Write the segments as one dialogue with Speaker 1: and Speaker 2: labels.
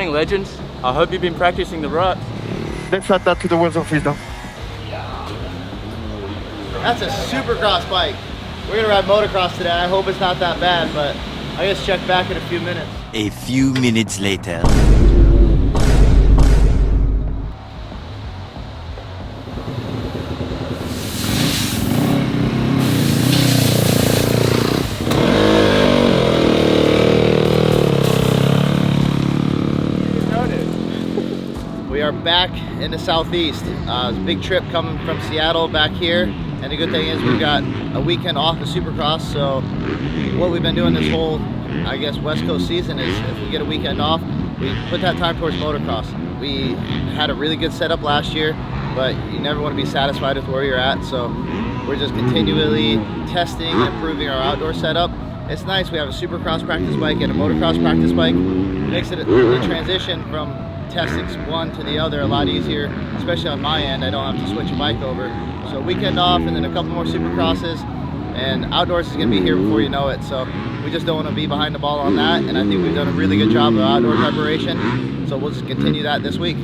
Speaker 1: morning, legends. I hope you've been practicing the ruts.
Speaker 2: Let's add that to the words of wisdom.
Speaker 3: That's a supercross bike. We're gonna ride motocross today. I hope it's not that bad, but I guess check back in a few minutes.
Speaker 4: A few minutes later.
Speaker 3: We are back in the southeast. It's a big trip coming from Seattle back here, and the good thing is we've got a weekend off of Supercross. So what we've been doing this whole, I guess, West Coast season is if we get a weekend off, we put that time towards motocross. We had a really good setup last year, but you never want to be satisfied with where you're at. So we're just continually testing and improving our outdoor setup. It's nice. We have a Supercross practice bike and a motocross practice bike. It makes it a transition from testing one to the other a lot easier, especially on my end. I don't have to switch a bike over. So weekend off and then a couple more Supercrosses, and outdoors is going to be here before you know it. So we just don't want to be behind the ball on that, and I think we've done a really good job of outdoor preparation. So we'll just continue that this week.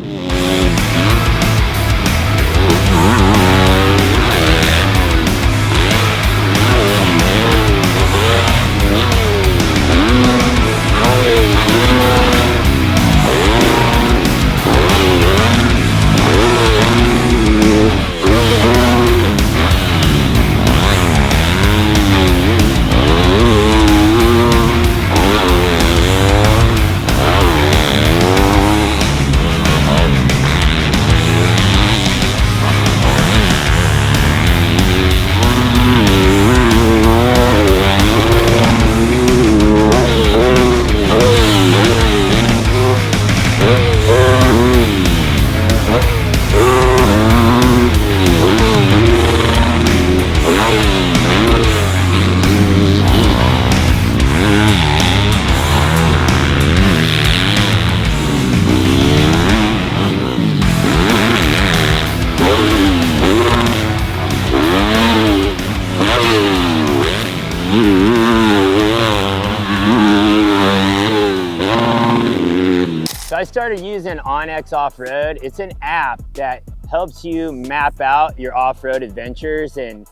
Speaker 5: So I started using OnX Offroad. It's an app that helps you map out your off-road adventures. And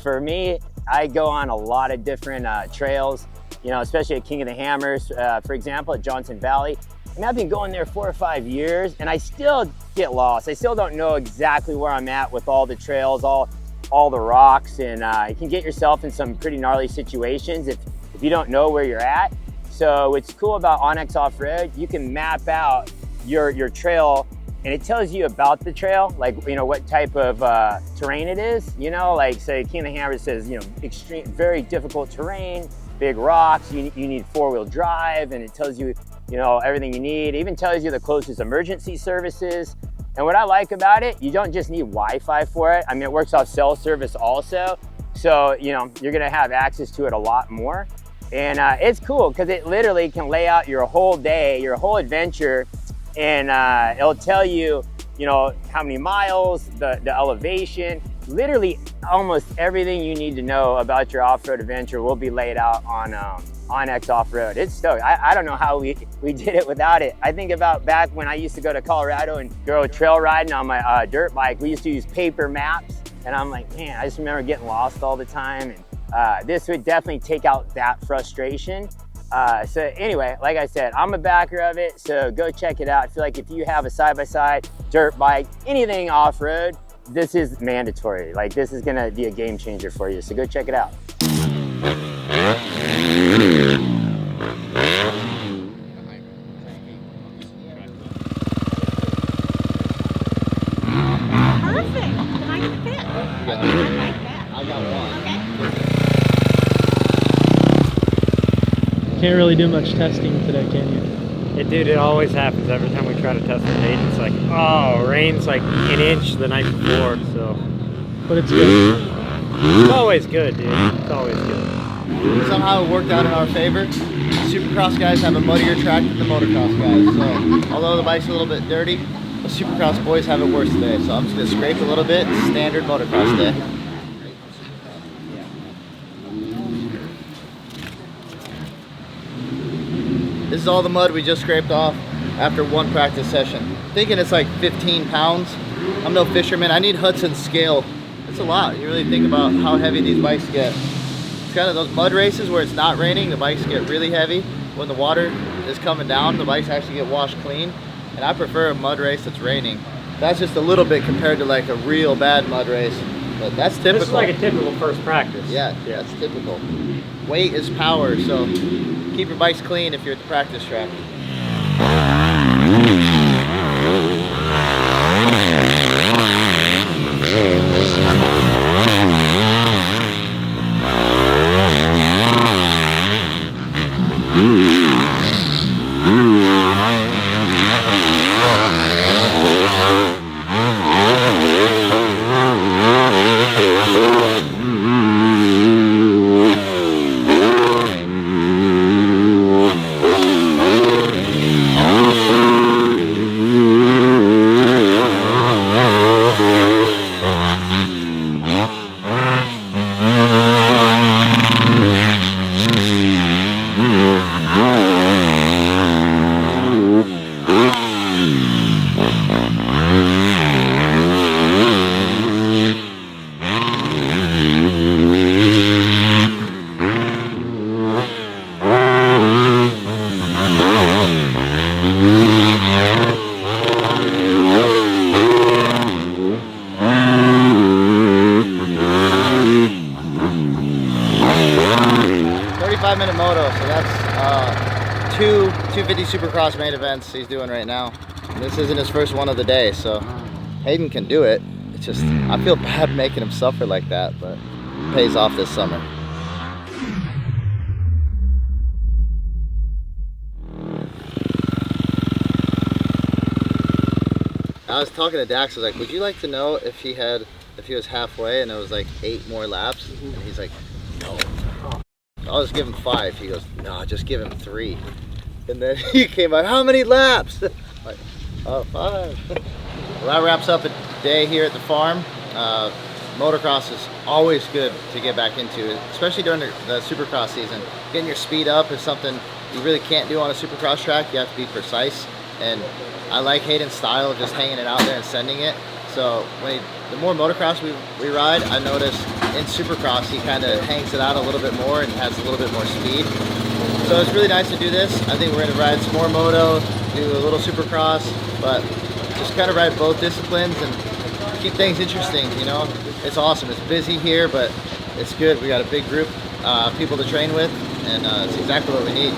Speaker 5: for me, I go on a lot of different trails, you know, especially at King of the Hammers, for example, at Johnson Valley. And I've been going there 4 or 5 years and I still get lost. I still don't know exactly where I'm at with all the trails, all the rocks, and you can get yourself in some pretty gnarly situations if you don't know where you're at. So what's cool about OnX Offroad, you can map out your trail and it tells you about the trail, like, you know, what type of terrain it is, you know, like say King of the Hammers says, you know, extreme, very difficult terrain, big rocks, you need 4-wheel drive, and it tells you, you know, everything you need. It even tells you the closest emergency services. And what I like about it, you don't just need Wi-Fi for it. I mean, it works off cell service also. So, you know, you're gonna have access to it a lot more. And it's cool because it literally can lay out your whole day, your whole adventure, and it'll tell you, you know, how many miles, the elevation, literally almost everything you need to know about your off-road adventure will be laid out on OnX Offroad. It's stoked. I don't know how we did it without it. I think about back when I used to go to Colorado and go trail riding on my dirt bike. We used to use paper maps, and I'm like, man, I just remember getting lost all the time. And this would definitely take out that frustration. So anyway, like I said, I'm a backer of it, so go check it out. I feel like if you have a side-by-side, dirt bike, anything off-road, this is mandatory. Like, this is gonna be a game changer for you, so go check it out.
Speaker 6: Perfect. Then I can fit.
Speaker 3: I got one.
Speaker 7: Can't really do much testing today, can you?
Speaker 8: Dude, it always happens. Every time we try to test the date, it's like, oh, rain's like an inch the night before, so.
Speaker 7: But it's good.
Speaker 8: It's always good, dude. It's always good.
Speaker 3: Somehow it worked out in our favor. Supercross guys have a muddier track than the motocross guys. So although the bike's a little bit dirty, the Supercross boys have it worse today. So I'm just gonna scrape a little bit. Standard motocross day. This is all the mud we just scraped off. after one practice session. Thinking it's like 15 pounds. I'm no fisherman. I need Hudson's scale. It's a lot. You really think about how heavy these bikes get. It's kind of those mud races where it's not raining, the bikes get really heavy. When the water is coming down, the bikes actually get washed clean. And I prefer a mud race that's raining. That's just a little bit compared to like a real bad mud race. But that's typical.
Speaker 8: This is like a typical first practice.
Speaker 3: Yeah, that's typical. Weight is power, so keep your bikes clean if you're at the practice track. 35-minute moto, so that's two 250 Supercross main events he's doing right now. And this isn't his first one of the day, so Hayden can do it. It's just, I feel bad making him suffer like that, but it pays off this summer. I was talking to Dax, I was like, would you like to know if he was halfway and it was like 8 more laps? And he's like, no. I'll just give him 5. He goes, no, just give him 3. And then he came out, how many laps? I'm like, oh, 5. Well, that wraps up a day here at the farm. Motocross is always good to get back into, especially during the Supercross season. Getting your speed up is something you really can't do on a Supercross track. You have to be precise. And I like Hayden's style of just hanging it out there and sending it. So the more motocross we ride, I notice in Supercross he kind of hangs it out a little bit more and has a little bit more speed. So it's really nice to do this. I think we're going to ride some more moto, do a little Supercross, but just kind of ride both disciplines and keep things interesting, you know. It's awesome. It's busy here, but it's good. We got a big group of people to train with, and it's exactly what we need.